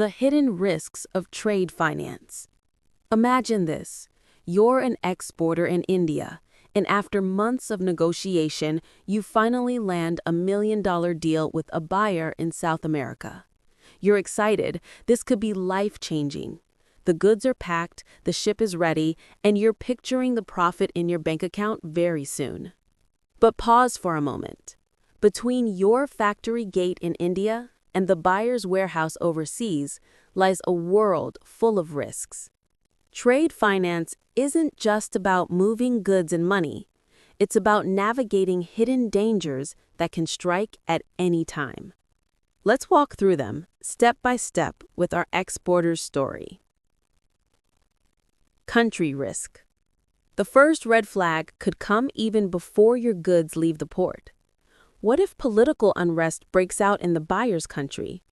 The hidden risks of trade finance. Imagine this. You're an exporter in India, and after months of negotiation, you finally land a $1 million deal with a buyer in South America. You're excited. This could be life-changing. The goods are packed, the ship is ready, and you're picturing the profit in your bank account very soon. But pause for a moment. Between your factory gate in India and the buyer's warehouse overseas lies a world full of risks. Trade finance isn't just about moving goods and money. It's about navigating hidden dangers that can strike at any time. Let's walk through them, step by step, with our exporter's story. Country risk. The first red flag could come even before your goods leave the port. What if political unrest breaks out in the buyer's country?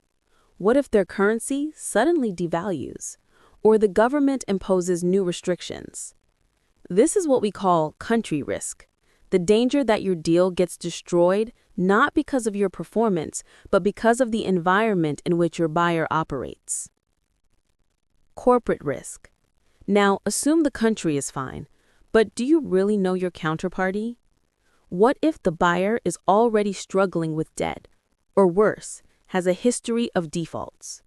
What if their currency suddenly devalues, or the government imposes new restrictions? This is what we call country risk, the danger that your deal gets destroyed not because of your performance, but because of the environment in which your buyer operates. Corporate risk. Now, assume the country is fine, but do you really know your counterparty? What if the buyer is already struggling with debt, or worse, has a history of defaults?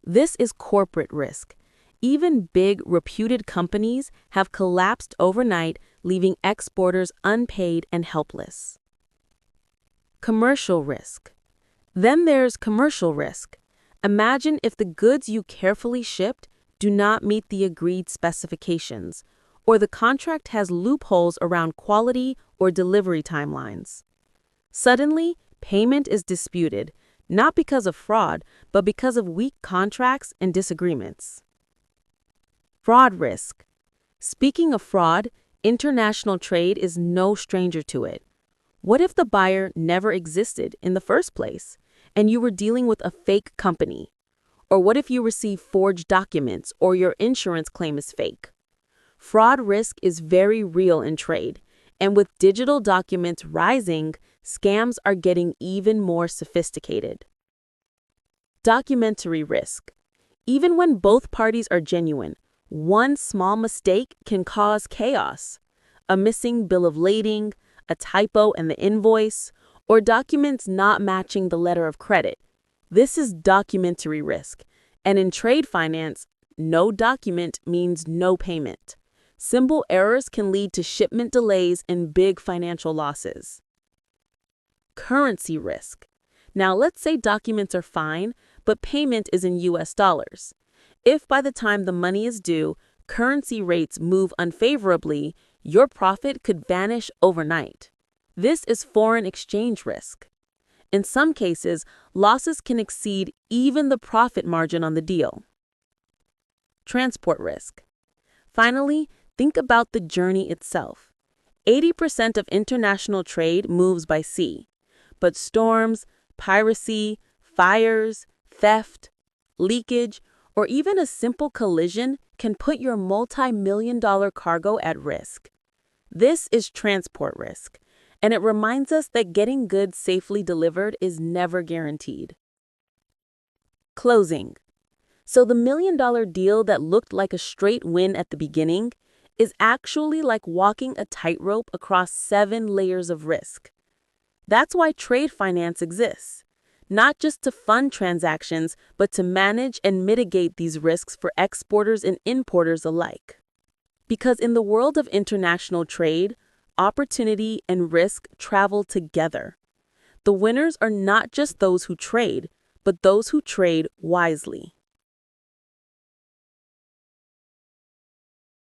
This is corporate risk. Even big, reputed companies have collapsed overnight, leaving exporters unpaid and helpless. Commercial risk. Then there's commercial risk. Imagine if the goods you carefully shipped do not meet the agreed specifications, or the contract has loopholes around quality or delivery timelines. Suddenly, payment is disputed, not because of fraud, but because of weak contracts and disagreements. Fraud risk. Speaking of fraud, international trade is no stranger to it. What if the buyer never existed in the first place, and you were dealing with a fake company? Or what if you receive forged documents or your insurance claim is fake? Fraud risk is very real in trade, and with digital documents rising, scams are getting even more sophisticated. Documentary risk. Even when both parties are genuine, one small mistake can cause chaos. A missing bill of lading, a typo in the invoice, or documents not matching the letter of credit. This is documentary risk, and in trade finance, no document means no payment. Simple errors can lead to shipment delays and big financial losses. Currency risk. Now, let's say documents are fine, but payment is in US dollars. If by the time the money is due, currency rates move unfavorably, your profit could vanish overnight. This is foreign exchange risk. In some cases, losses can exceed even the profit margin on the deal. Transport risk. Finally, think about the journey itself. 80% of international trade moves by sea, but storms, piracy, fires, theft, leakage, or even a simple collision can put your multi-million-dollar cargo at risk. This is transport risk, and it reminds us that getting goods safely delivered is never guaranteed. Closing. So the $1 million deal that looked like a straight win at the beginning is actually like walking a tightrope across 7 layers of risk. That's why trade finance exists, not just to fund transactions, but to manage and mitigate these risks for exporters and importers alike. Because in the world of international trade, opportunity and risk travel together. The winners are not just those who trade, but those who trade wisely.